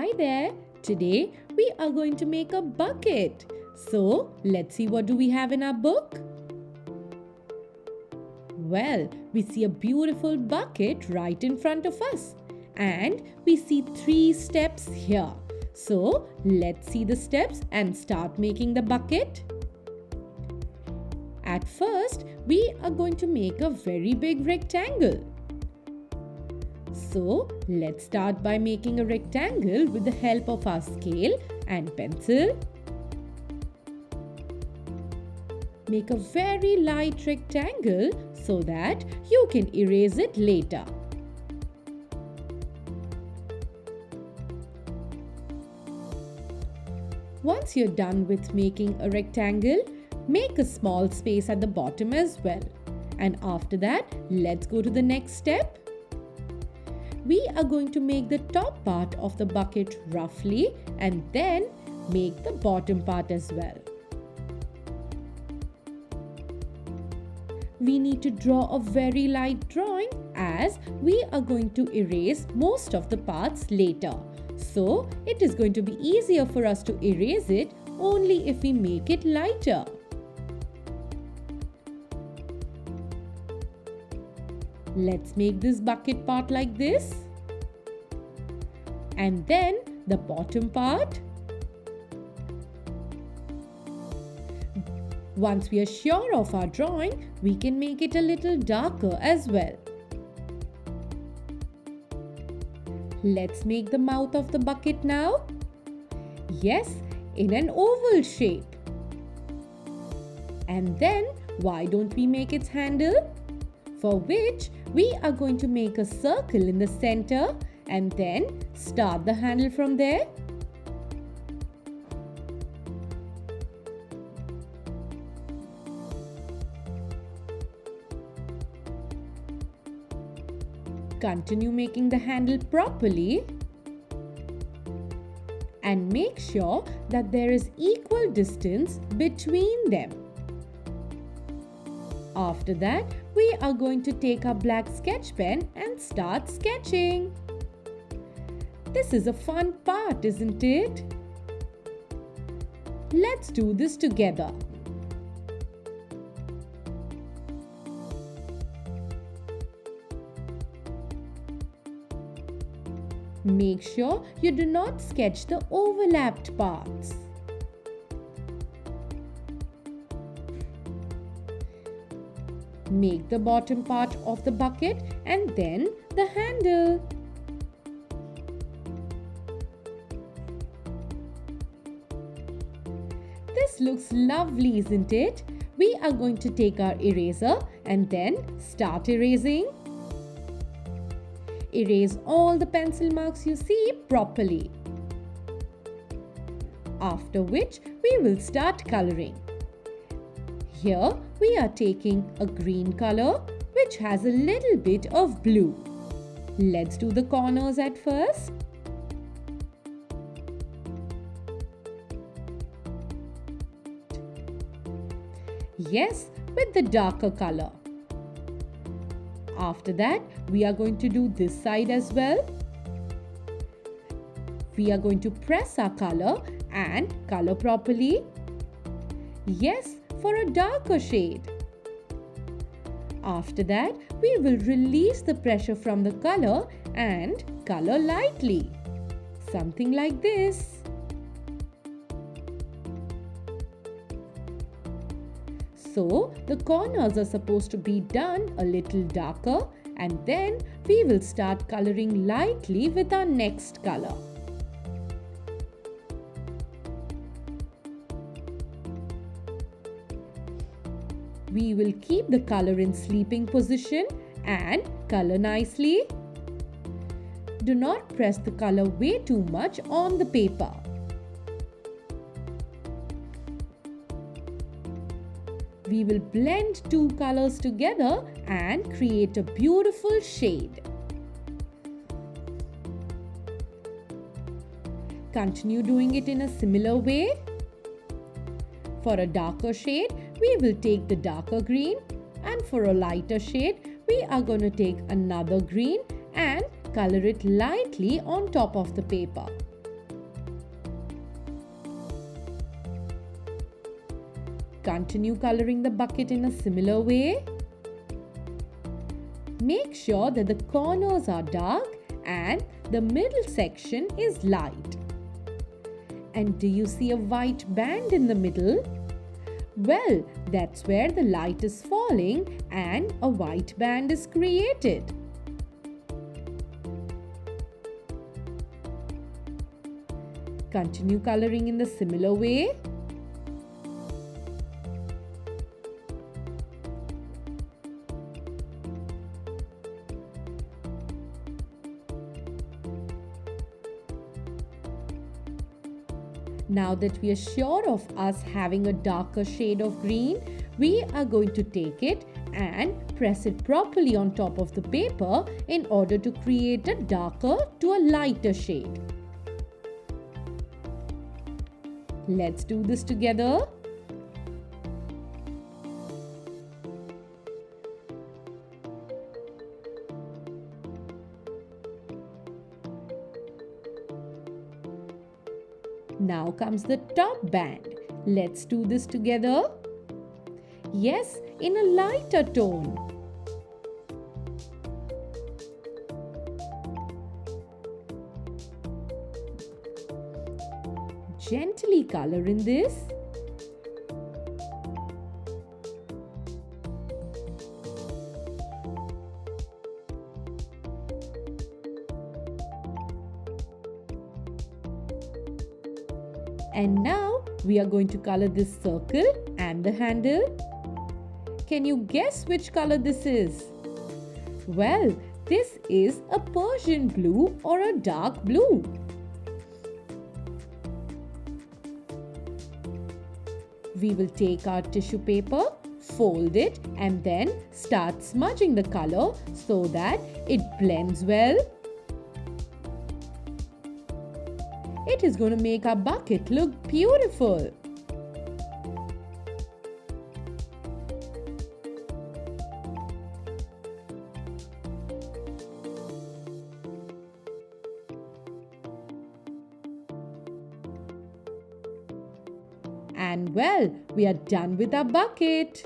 Hi there! Today we are going to make a bucket. So let's see what do we have in our book. Well, we see a beautiful bucket right in front of us and we see 3 steps here. So let's see the steps and start making the bucket. At first, we are going to make a very big rectangle. So let's start by making a rectangle with the help of our scale and pencil. Make a very light rectangle so that you can erase it later. Once you're done with making a rectangle, make a small space at the bottom as well. And after that, let's go to the next step. We are going to make the top part of the bucket roughly and then make the bottom part as well. We need to draw a very light drawing as we are going to erase most of the parts later. So it is going to be easier for us to erase it only if we make it lighter. Let's make this bucket part like this. And then the bottom part. Once we are sure of our drawing, we can make it a little darker as well. Let's make the mouth of the bucket now. Yes, in an oval shape. And then, why don't we make its handle? For which, we are going to make a circle in the center and then start the handle from there. Continue making the handle properly and make sure that there is equal distance between them. After that, we are going to take our black sketch pen and start sketching. This is a fun part, isn't it? Let's do this together. Make sure you do not sketch the overlapped parts. Make the bottom part of the bucket and then the handle. This looks lovely, isn't it? We are going to take our eraser and then start erasing. Erase all the pencil marks you see properly. After which, we will start coloring. Here, we are taking a green color which has a little bit of blue. Let's do the corners at first. Yes, with the darker color. After that, we are going to do this side as well. We are going to press our color and color properly. Yes, for a darker shade. After that, we will release the pressure from the color and color lightly. Something like this. So, the corners are supposed to be done a little darker and then we will start coloring lightly with our next color. We will keep the color in sleeping position and color nicely. Do not press the color way too much on the paper. We will blend 2 colors together and create a beautiful shade. Continue doing it in a similar way. For a darker shade, we will take the darker green, and for a lighter shade, we are going to take another green and color it lightly on top of the paper. continue coloring the bucket in a similar way. Make sure that the corners are dark and the middle section is light. And do you see a white band in the middle? Well, that's where the light is falling and a white band is created. Continue coloring in the similar way. Now that we are sure of us having a darker shade of green, we are going to take it and press it properly on top of the paper in order to create a darker to a lighter shade. Let's do this together. Now comes the top band. Let's do this together. Yes, in a lighter tone. Gently color in this. And now we are going to color this circle and the handle. Can you guess which color this is? Well, this is a Persian blue or a dark blue. We will take our tissue paper, fold it and then start smudging the color so that it blends well. It is going to make our bucket look beautiful. And well, we are done with our bucket.